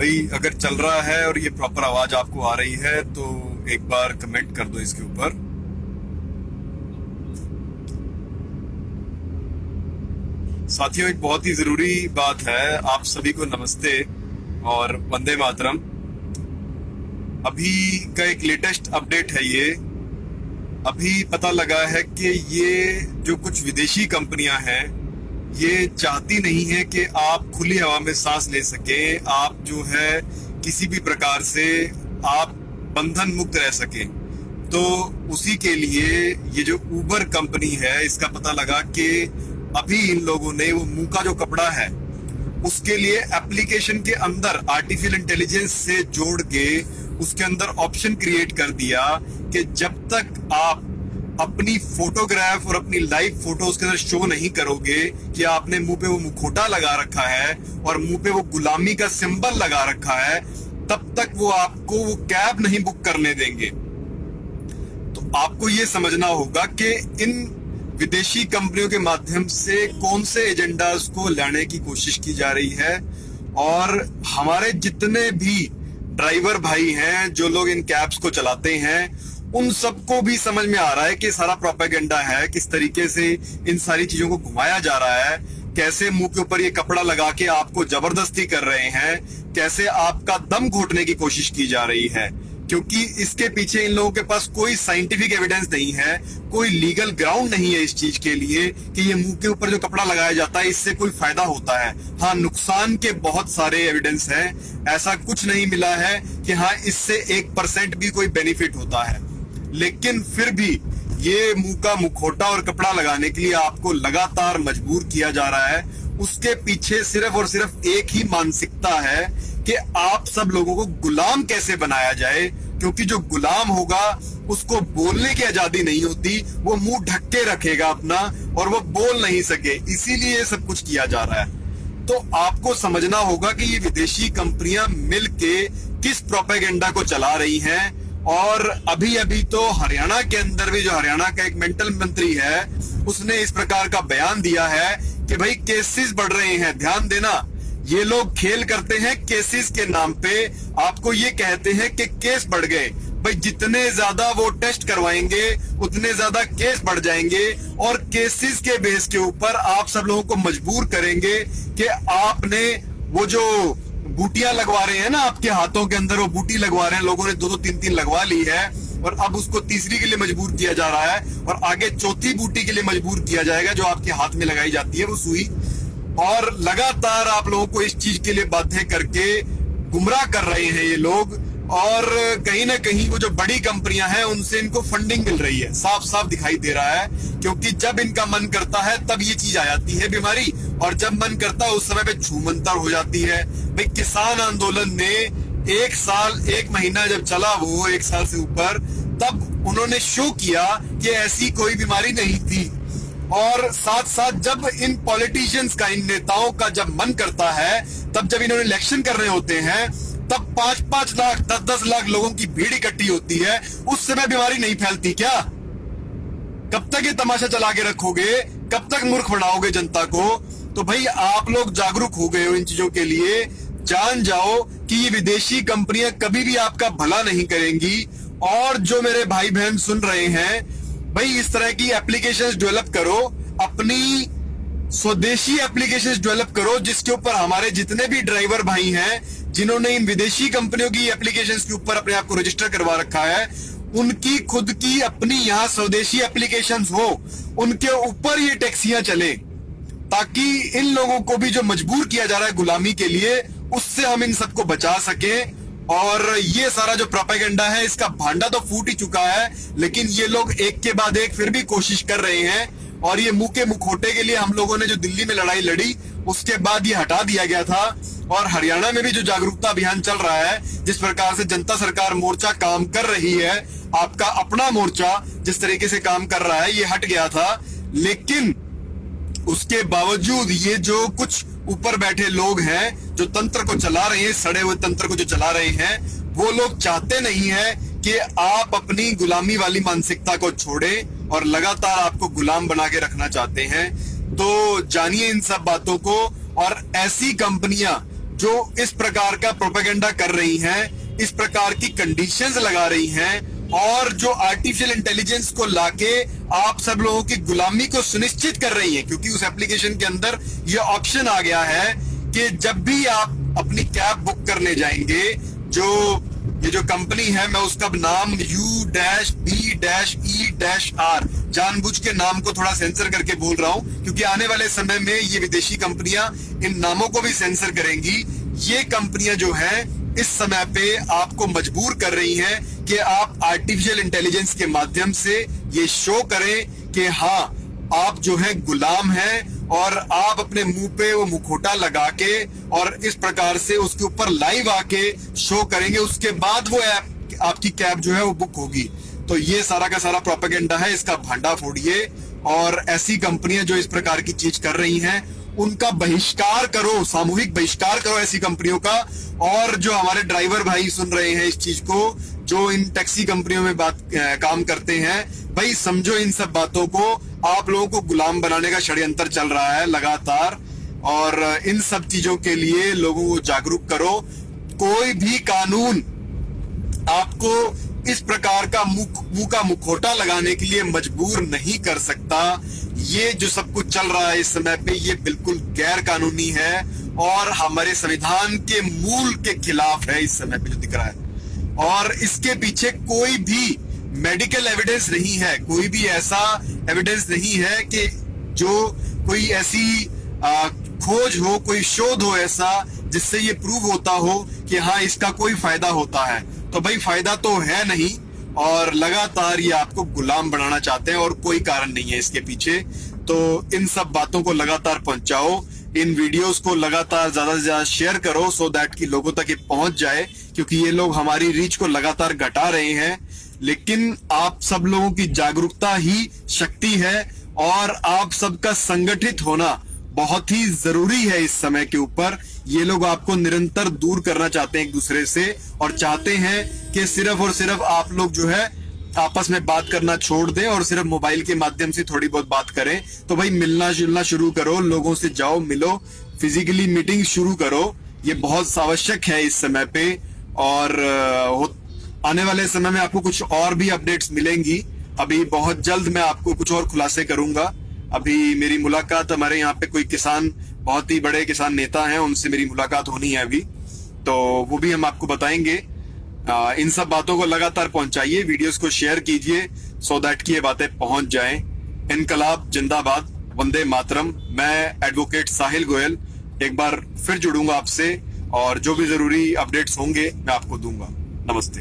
भाई अगर चल रहा है और ये प्रॉपर आवाज आपको आ रही है तो एक बार कमेंट कर दो इसके ऊपर। साथियों, एक बहुत ही जरूरी बात है, आप सभी को नमस्ते और वंदे मातरम। अभी का एक लेटेस्ट अपडेट है ये। अभी पता लगा है कि ये जो कुछ विदेशी कंपनियां हैं ये चाहती नहीं है कि आप खुली हवा में सांस ले सके, आप जो है किसी भी प्रकार से आप बंधन मुक्त रह सके। तो उसी के लिए ये जो उबर कंपनी है, इसका पता लगा कि अभी इन लोगों ने वो मुंह का जो कपड़ा है उसके लिए एप्लीकेशन के अंदर आर्टिफिशियल इंटेलिजेंस से जोड़ के उसके अंदर ऑप्शन क्रिएट कर दिया कि जब तक आप अपनी फोटोग्राफ और अपनी लाइव फोटो उसके अंदर शो नहीं करोगे कि आपने मुंह पे वो मुखौटा लगा रखा है और मुंह पे वो गुलामी का सिंबल लगा रखा है, तब तक वो आपको वो कैब नहीं बुक करने देंगे। तो आपको ये समझना होगा कि इन विदेशी कंपनियों के माध्यम से कौन से एजेंडास को लाने की कोशिश की जा रही है। और हमारे जितने भी ड्राइवर भाई हैं, जो लोग इन कैब्स को चलाते हैं, उन सबको भी समझ में आ रहा है कि सारा प्रोपेगेंडा है, किस तरीके से इन सारी चीजों को घुमाया जा रहा है, कैसे मुंह के ऊपर ये कपड़ा लगा के आपको जबरदस्ती कर रहे हैं, कैसे आपका दम घोटने की कोशिश की जा रही है। क्योंकि इसके पीछे इन लोगों के पास कोई साइंटिफिक एविडेंस नहीं है, कोई लीगल ग्राउंड नहीं है इस चीज के लिए कि ये मुंह के ऊपर जो कपड़ा लगाया जाता है इससे कोई फायदा होता है। हाँ, नुकसान के बहुत सारे एविडेंस हैं, ऐसा कुछ नहीं मिला है कि हाँ इससे 1% भी कोई बेनिफिट होता है। लेकिन फिर भी ये मुंह का मुखौटा और कपड़ा लगाने के लिए आपको लगातार मजबूर किया जा रहा है। उसके पीछे सिर्फ और सिर्फ एक ही मानसिकता है कि आप सब लोगों को गुलाम कैसे बनाया जाए, क्योंकि जो गुलाम होगा उसको बोलने की आजादी नहीं होती, वो मुंह ढक के रखेगा अपना और वो बोल नहीं सके, इसीलिए ये सब कुछ किया जा रहा है। तो आपको समझना होगा कि ये विदेशी कंपनियां मिलके किस प्रोपेगेंडा को चला रही हैं। और अभी अभी तो हरियाणा के अंदर भी, जो हरियाणा का एक मेंटल मंत्री है, उसने इस प्रकार का बयान दिया है कि भाई केसेस बढ़ रहे हैं, ध्यान देना। ये लोग खेल करते हैं केसेस के नाम पे, आपको ये कहते हैं कि केस बढ़ गए। भाई जितने ज्यादा वो टेस्ट करवाएंगे उतने ज्यादा केस बढ़ जाएंगे और केसेस के बेस के ऊपर आप सब लोगों को मजबूर करेंगे कि आपने वो जो बूटियां लगवा रहे हैं ना आपके हाथों के अंदर, वो बूटी लगवा रहे हैं, लोगों ने 2-2 3-3 लगवा ली है और अब उसको तीसरी के लिए मजबूर किया जा रहा है और आगे चौथी बूटी के लिए मजबूर किया जाएगा, जो आपके हाथ में लगाई जाती है वो सुई। और लगातार आप लोगों को इस चीज के लिए बाध्य करके गुमराह कर रहे हैं ये लोग। और कहीं ना कहीं वो जो बड़ी कंपनियां हैं उनसे इनको फंडिंग मिल रही है, साफ साफ दिखाई दे रहा है। क्योंकि जब इनका मन करता है तब ये चीज आ जाती है बीमारी, और जब मन करता है उस समय पे छूमंतर हो जाती है। भाई किसान आंदोलन ने 1 साल 1 महीना जब चला, वो 1 साल से ऊपर, तब उन्होंने शो किया कि ऐसी कोई बीमारी नहीं थी। और साथ साथ जब इन पॉलिटिशियंस का, इन नेताओं का जब मन करता है, तब जब इन्होंने इलेक्शन करने होते हैं, तब 5-5 लाख 10-10 लाख लोगों की भीड़ इकट्ठी होती है, उस समय बीमारी नहीं फैलती क्या? कब तक ये तमाशा चला के रखोगे? कब तक मूर्ख बनाओगे जनता को? तो भाई आप लोग जागरूक हो गए हो इन चीजों के लिए, जान जाओ कि ये विदेशी कंपनियां कभी भी आपका भला नहीं करेंगी। और जो मेरे भाई बहन सुन रहे हैं, भाई इस तरह की एप्लीकेशंस डेवलप करो, अपनी स्वदेशी एप्लीकेशंस डेवलप करो, जिसके ऊपर हमारे जितने भी ड्राइवर भाई हैं जिन्होंने इन विदेशी कंपनियों की एप्लीकेशंस के ऊपर अपने आप को रजिस्टर करवा रखा है, उनकी खुद की अपनी यहाँ स्वदेशी एप्लीकेशंस हो, उनके ऊपर ये टैक्सियां चले, ताकि इन लोगों को भी जो मजबूर किया जा रहा है गुलामी के लिए, उससे हम इन सबको बचा सकें। और ये सारा जो प्रोपेगेंडा है, इसका भांडा तो फूट ही चुका है, लेकिन ये लोग एक के बाद एक फिर भी कोशिश कर रहे हैं। और ये मुंह के मुखौटे के लिए हम लोगों ने जो दिल्ली में लड़ाई लड़ी, उसके बाद ये हटा दिया गया था। और हरियाणा में भी जो जागरूकता अभियान चल रहा है, जिस प्रकार से जनता सरकार मोर्चा काम कर रही है, आपका अपना मोर्चा जिस तरीके से काम कर रहा है, ये हट गया था। लेकिन उसके बावजूद ये जो कुछ ऊपर बैठे लोग हैं जो तंत्र को चला रहे हैं, सड़े हुए तंत्र को जो चला रहे हैं, वो लोग चाहते नहीं है कि आप अपनी गुलामी वाली मानसिकता को छोड़ें और लगातार आपको गुलाम बना के रखना चाहते हैं। तो जानिए इन सब बातों को। और ऐसी कंपनियां जो इस प्रकार का प्रोपेगेंडा कर रही हैं, इस प्रकार की कंडीशंस लगा रही हैं और जो आर्टिफिशियल इंटेलिजेंस को लाके आप सब लोगों की गुलामी को सुनिश्चित कर रही हैं, क्योंकि उस एप्लीकेशन के अंदर ये ऑप्शन आ गया है कि जब भी आप अपनी कैब बुक करने जाएंगे, ये जो कंपनी है, मैं उसका नाम U-B-E-R जानबूझ के नाम को थोड़ा सेंसर करके बोल रहा हूं, क्योंकि आने वाले समय में ये विदेशी कंपनियां इन नामों को भी सेंसर करेंगी। ये कंपनियां जो हैं इस समय पे आपको मजबूर कर रही हैं कि आप आर्टिफिशियल इंटेलिजेंस के माध्यम से ये शो करें कि हाँ, आप जो है गुलाम हैं और आप अपने मुंह पे वो मुखौटा लगा के और इस प्रकार से उसके ऊपर लाइव आके शो करेंगे, उसके बाद वो आपकी कैब जो है वो बुक होगी। तो ये सारा का सारा प्रोपेगेंडा है, इसका भांडा फोड़िए और ऐसी कंपनियां जो इस प्रकार की चीज कर रही हैं उनका बहिष्कार करो, सामूहिक बहिष्कार करो ऐसी कंपनियों का। और जो हमारे ड्राइवर भाई सुन रहे हैं इस चीज को, जो इन टैक्सी कंपनियों में काम करते हैं, भाई समझो इन सब बातों को। आप लोगों को गुलाम बनाने का षड्यंत्र चल रहा है लगातार, और इन सब चीजों के लिए लोगों को जागरूक करो। कोई भी कानून आपको इस प्रकार का मुंह का मुखौटा लगाने के लिए मजबूर नहीं कर सकता। ये जो सब कुछ चल रहा है इस समय पे, ये बिल्कुल गैर कानूनी है और हमारे संविधान के मूल के खिलाफ है इस समय पे जो दिख रहा है। और इसके पीछे कोई भी मेडिकल एविडेंस नहीं है, कोई भी ऐसा एविडेंस नहीं है कि जो कोई ऐसी खोज हो, कोई शोध हो ऐसा जिससे ये प्रूव होता हो कि हाँ इसका कोई फायदा होता है। तो भाई फायदा तो है नहीं, और लगातार ये आपको गुलाम बनाना चाहते हैं और कोई कारण नहीं है इसके पीछे। तो इन सब बातों को लगातार पहुंचाओ, इन वीडियोस को लगातार ज्यादा से ज्यादा शेयर करो, सो दैट कि लोगों तक ये पहुंच जाए, क्योंकि ये लोग हमारी रीच को लगातार घटा रहे हैं। लेकिन आप सब लोगों की जागरूकता ही शक्ति है और आप सबका संगठित होना बहुत ही जरूरी है इस समय के ऊपर। ये लोग आपको निरंतर दूर करना चाहते हैं एक दूसरे से, और चाहते हैं कि सिर्फ और सिर्फ आप लोग जो है आपस में बात करना छोड़ दें और सिर्फ मोबाइल के माध्यम से थोड़ी बहुत बात करें। तो भाई मिलना जुलना शुरू करो, लोगों से जाओ, मिलो, फिजिकली मीटिंग शुरू करो। ये बहुत आवश्यक है इस समय पे। और आने वाले समय में आपको कुछ और भी अपडेट्स मिलेंगी। अभी बहुत जल्द मैं आपको कुछ और खुलासे करूंगा। अभी मेरी मुलाकात, हमारे यहाँ पे कोई किसान, बहुत ही बड़े किसान नेता हैं, उनसे मेरी मुलाकात होनी है अभी, तो वो भी हम आपको बताएंगे। इन सब बातों को लगातार पहुंचाइए, वीडियोस को शेयर कीजिए, सो दैट कि ये बातें पहुंच जाएं। इनकलाब जिंदाबाद, वंदे मातरम। मैं एडवोकेट साहिल गोयल एक बार फिर जुड़ूंगा आपसे, और जो भी जरूरी अपडेट्स होंगे मैं आपको दूंगा। नमस्ते।